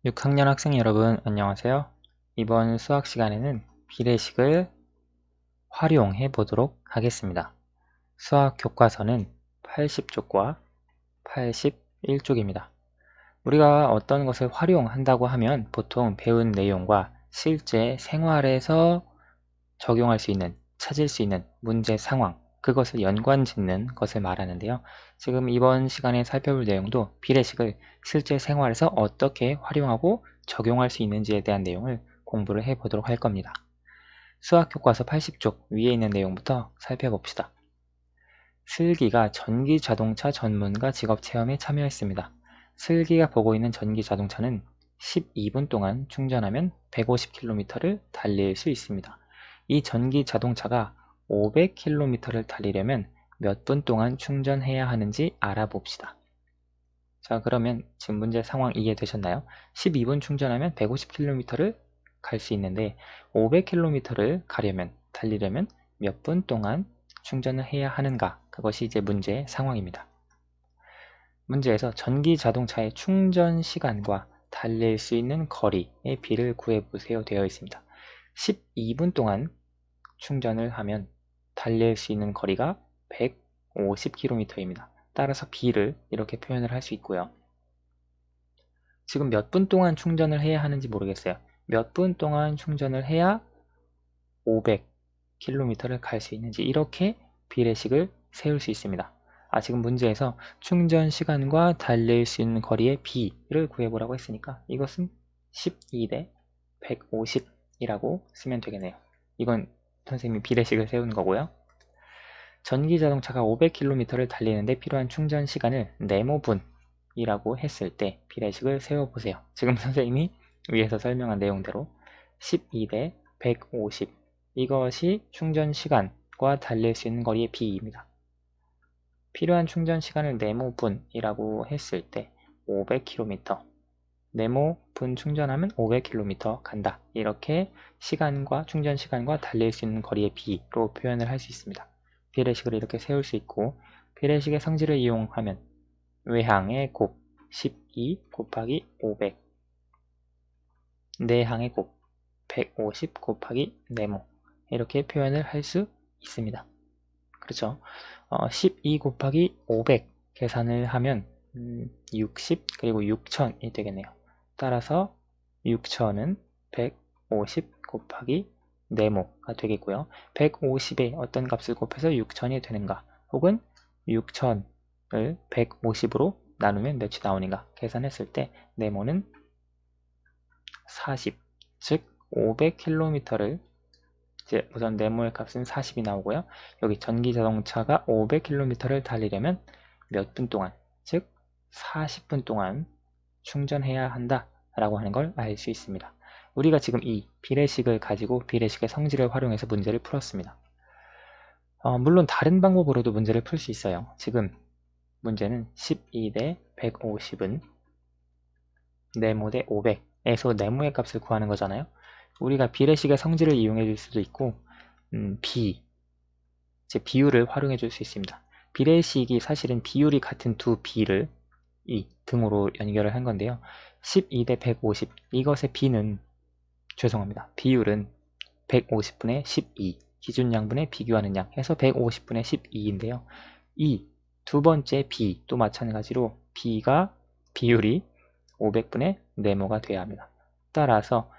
6학년 학생 여러분 안녕하세요. 이번 수학 시간에는 비례식을 활용해 보도록 하겠습니다. 수학 교과서는 80쪽과 81쪽입니다. 우리가 어떤 것을 활용한다고 하면 보통 배운 내용과 실제 생활에서 적용할 수 있는, 찾을 수 있는 문제 상황, 그것을 연관 짓는 것을 말하는데요. 지금 이번 시간에 살펴볼 내용도 비례식을 실제 생활에서 어떻게 활용하고 적용할 수 있는지에 대한 내용을 공부를 해보도록 할 겁니다. 수학 교과서 80쪽 위에 있는 내용부터 살펴봅시다. 슬기가 전기자동차 전문가 직업체험에 참여했습니다. 슬기가 보고 있는 전기자동차는 12분 동안 충전하면 150km를 달릴 수 있습니다. 이 전기자동차가 500km를 달리려면 몇 분 동안 충전해야 하는지 알아봅시다. 자, 그러면 지금 문제 상황 이해되셨나요? 12분 충전하면 150km를 갈 수 있는데 500km를 달리려면 몇 분 동안 충전을 해야 하는가? 그것이 이제 문제의 상황입니다. 문제에서 전기 자동차의 충전 시간과 달릴 수 있는 거리의 비를 구해보세요 되어 있습니다. 12분 동안 충전을 하면 달릴 수 있는 거리가 150km입니다. 따라서 비를 이렇게 표현을 할 수 있고요. 지금 몇 분 동안 충전을 해야 하는지 모르겠어요. 몇 분 동안 충전을 해야 500km를 갈 수 있는지 이렇게 비례식을 세울 수 있습니다. 지금 문제에서 충전 시간과 달릴 수 있는 거리의 비를 구해보라고 했으니까 이것은 12 대 150이라고 쓰면 되겠네요. 이건 선생님이 비례식을 세운 거고요. 전기자동차가 500km를 달리는데 필요한 충전 시간을 네모분이라고 했을 때 비례식을 세워보세요. 지금 선생님이 위에서 설명한 내용대로 12 대 150 이것이 충전 시간과 달릴 수 있는 거리의 비입니다. 필요한 충전 시간을 네모분이라고 했을 때 500km 네모분 충전하면 500km 간다. 이렇게 시간과 충전 시간과 달릴 수 있는 거리의 비로 표현을 할 수 있습니다. 비례식을 이렇게 세울 수 있고 비례식의 성질을 이용하면 외항의 곱 12 곱하기 500 내항의 곱 150 곱하기 네모 이렇게 표현을 할 수 있습니다. 그렇죠? 12 곱하기 500 계산을 하면 60 그리고 6000이 되겠네요. 따라서 6000은 150 곱하기 네모가 되겠고요. 150에 어떤 값을 곱해서 6000이 되는가 혹은 6000을 150으로 나누면 몇이 나오는가 계산했을 때 네모는 40, 즉 500km를 이제 우선 네모의 값은 40이 나오고요. 여기 전기자동차가 500km를 달리려면 몇 분 동안, 즉 40분 동안 충전해야 한다 라고 하는 걸 알 수 있습니다. 우리가 지금 이 비례식을 가지고 비례식의 성질을 활용해서 문제를 풀었습니다. 물론 다른 방법으로도 문제를 풀 수 있어요. 지금 문제는 12 대 150은 네모 대 500에서 네모의 값을 구하는 거잖아요. 우리가 비례식의 성질을 이용해 줄 수도 있고 즉 비율을 활용해 줄 수 있습니다. 비례식이 사실은 비율이 같은 두 비를 이 등으로 연결을 한 건데요. 12 대 150 이것의 비는 죄송합니다. 비율은 150분의 12 기준 양분의 비교하는 양 해서 150분의 12인데요. 이 두 번째 비도 마찬가지로 비율이 500분의 네모가 돼야 합니다. 따라서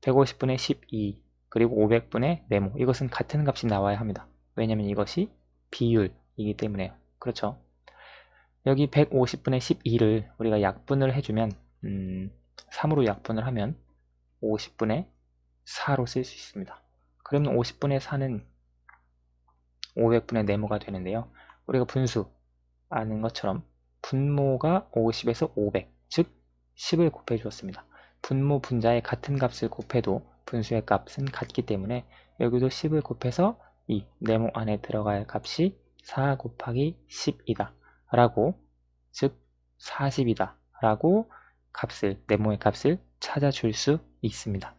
150분의 12 그리고 500분의 네모 이것은 같은 값이 나와야 합니다. 왜냐하면 이것이 비율이기 때문에요. 그렇죠? 여기 150분의 12를 우리가 약분을 해주면 3으로 약분을 하면 50분의 4로 쓸 수 있습니다. 그러면 50분의 4는 500분의 네모가 되는데요. 우리가 분수 아는 것처럼 분모가 50에서 500, 즉 10을 곱해 주었습니다. 분모 분자의 같은 값을 곱해도 분수의 값은 같기 때문에 여기도 10을 곱해서 이 네모 안에 들어갈 값이 4 곱하기 10이다 라고, 즉 40이다 라고 네모의 값을 찾아줄 수 있습니다.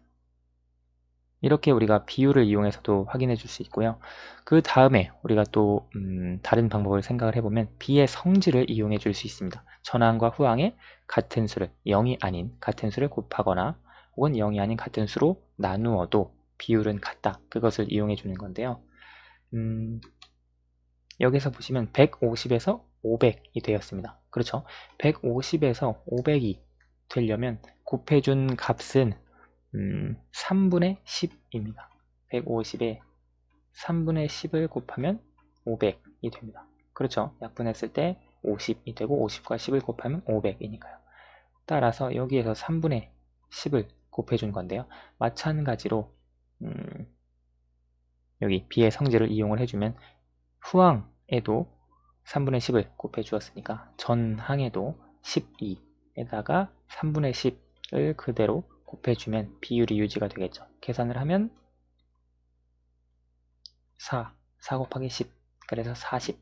이렇게 우리가 비율을 이용해서도 확인해 줄 수 있고요. 그 다음에 우리가 또 다른 방법을 생각을 해보면 비의 성질을 이용해 줄 수 있습니다. 전항과 후항의 같은 수를 0이 아닌 같은 수를 곱하거나 혹은 0이 아닌 같은 수로 나누어도 비율은 같다. 그것을 이용해 주는 건데요. 여기서 보시면 150에서 500이 되었습니다. 그렇죠? 150에서 500이 되려면 곱해준 값은 3분의 10입니다. 150에 3분의 10을 곱하면 500이 됩니다. 그렇죠? 약분했을 때 50이 되고 50과 10을 곱하면 500이니까요. 따라서 여기에서 3분의 10을 곱해준 건데요. 마찬가지로 여기 b의 성질을 이용을 해주면 후항에도 3분의 10을 곱해 주었으니까 전항에도 12에다가 3분의 10을 그대로 곱해주면 비율이 유지가 되겠죠. 계산을 하면 4 곱하기 10 그래서 40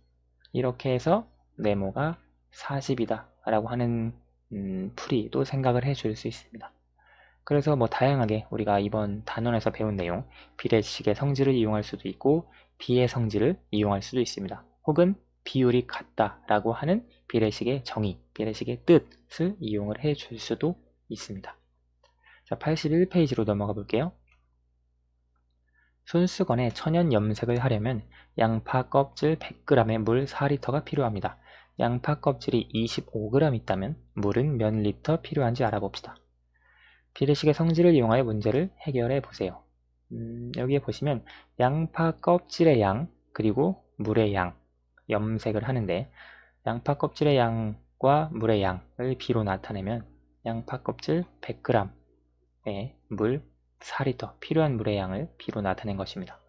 이렇게 해서 네모가 40이다 라고 하는 풀이도 생각을 해줄 수 있습니다. 그래서 뭐 다양하게 우리가 이번 단원에서 배운 내용 비례식의 성질을 이용할 수도 있고 비의 성질을 이용할 수도 있습니다. 혹은 비율이 같다 라고 하는 비례식의 정의, 비례식의 뜻을 이용을 해줄 수도 있습니다. 자, 81페이지로 넘어가 볼게요. 손수건에 천연 염색을 하려면 양파 껍질 100g에 물 4리터가 필요합니다. 양파 껍질이 25g 있다면 물은 몇 리터 필요한지 알아봅시다. 비례식의 성질을 이용하여 문제를 해결해 보세요. 여기에 보시면 양파 껍질의 양 그리고 물의 양 염색을 하는데 양파 껍질의 양과 물의 양을 B로 나타내면 양파 껍질 100g에 물 4리터 필요한 물의 양을 B로 나타낸 것입니다.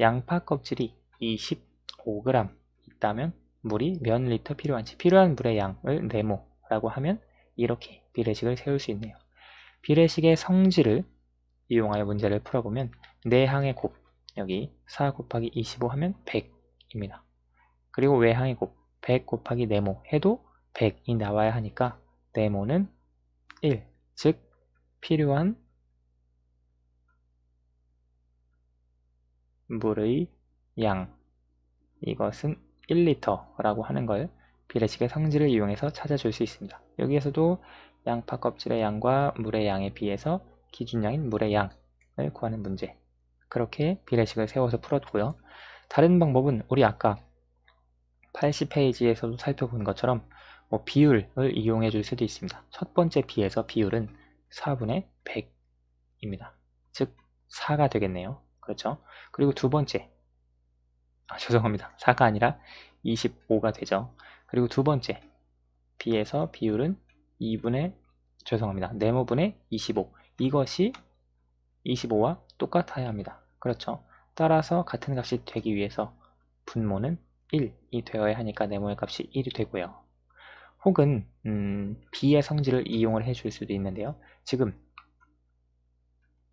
양파 껍질이 25g 있다면 물이 몇 리터 필요한지 필요한 물의 양을 네모라고 하면 이렇게 비례식을 세울 수 있네요. 비례식의 성질을 이용하여 문제를 풀어보면 내항의 곱 여기 4 곱하기 25 하면 100입니다. 그리고 외항의 곱 100 곱하기 네모 해도 100이 나와야 하니까 네모는 1, 즉 필요한 물의 양 이것은 1리터라고 하는 걸 비례식의 성질을 이용해서 찾아줄 수 있습니다. 여기에서도 양파 껍질의 양과 물의 양에 비해서 기준량인 물의 양을 구하는 문제 그렇게 비례식을 세워서 풀었고요. 다른 방법은 우리 아까 80페이지에서도 살펴본 것처럼 뭐 비율을 이용해 줄 수도 있습니다. 첫 번째 비에서 비율은 4분의 100입니다. 즉 4가 되겠네요. 그렇죠? 그리고 두 번째 죄송합니다. 4가 아니라 25가 되죠. 그리고 두 번째 b에서 비율은 2분의 죄송합니다. 네모분의 25 이것이 25와 똑같아야 합니다. 그렇죠. 따라서 같은 값이 되기 위해서 분모는 1이 되어야 하니까 네모의 값이 1이 되고요. 혹은 b의 성질을 이용을 해줄 수도 있는데요. 지금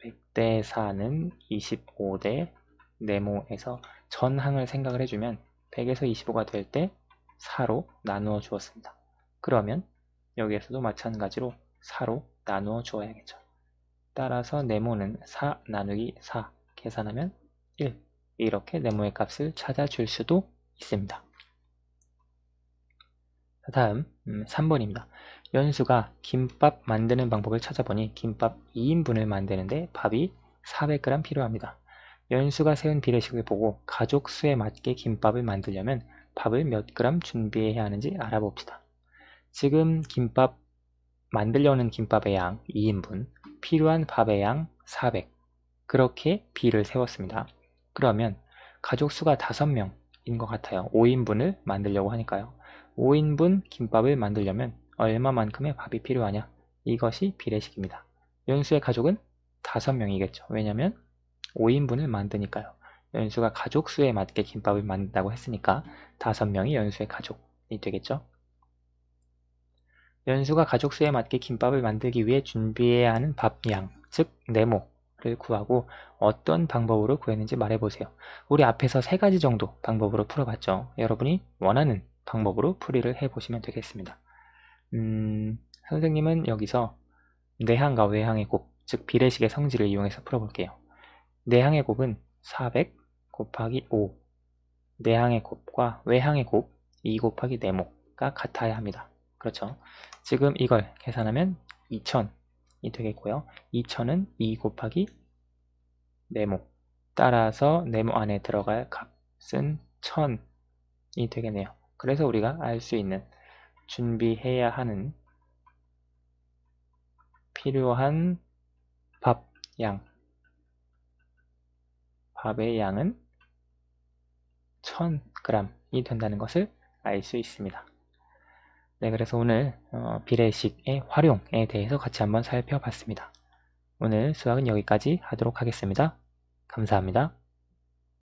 100대 4는 25대 네모에서 전항을 생각을 해주면 100에서 25가 될 때 4로 나누어 주었습니다. 그러면 여기에서도 마찬가지로 4로 나누어 주어야겠죠. 따라서 네모는 4 나누기 4 계산하면 1 이렇게 네모의 값을 찾아줄 수도 있습니다. 다음 3번입니다. 연수가 김밥 만드는 방법을 찾아보니 김밥 2인분을 만드는데 밥이 400g 필요합니다. 연수가 세운 비례식을 보고 가족 수에 맞게 김밥을 만들려면 밥을 몇 그램 준비해야 하는지 알아봅시다. 지금 김밥 만들려는 김밥의 양 2인분, 필요한 밥의 양 400 그렇게 비를 세웠습니다. 그러면 가족 수가 5명인 것 같아요. 5인분을 만들려고 하니까요. 5인분 김밥을 만들려면 얼마만큼의 밥이 필요하냐? 이것이 비례식입니다. 연수의 가족은 5명이겠죠. 왜냐하면 5인분을 만드니까요. 연수가 가족 수에 맞게 김밥을 만든다고 했으니까 5명이 연수의 가족이 되겠죠. 연수가 가족 수에 맞게 김밥을 만들기 위해 준비해야 하는 밥양, 즉 네모를 구하고 어떤 방법으로 구했는지 말해보세요. 우리 앞에서 3가지 정도 방법으로 풀어봤죠. 여러분이 원하는 방법으로 풀이를 해보시면 되겠습니다. 선생님은 여기서 내항과 외항의 곱, 즉 비례식의 성질을 이용해서 풀어볼게요. 내항의 곱은 400 곱하기 5. 내항의 곱과 외항의 곱 2 곱하기 네모가 같아야 합니다. 그렇죠? 지금 이걸 계산하면 2000이 되겠고요. 2000은 2 곱하기 네모. 따라서 네모 안에 들어갈 값은 1000이 되겠네요. 그래서 우리가 알 수 있는 준비해야 하는 필요한 밥의 양은 1000g이 된다는 것을 알 수 있습니다. 네, 그래서 오늘 비례식의 활용에 대해서 같이 한번 살펴봤습니다. 오늘 수학은 여기까지 하도록 하겠습니다. 감사합니다.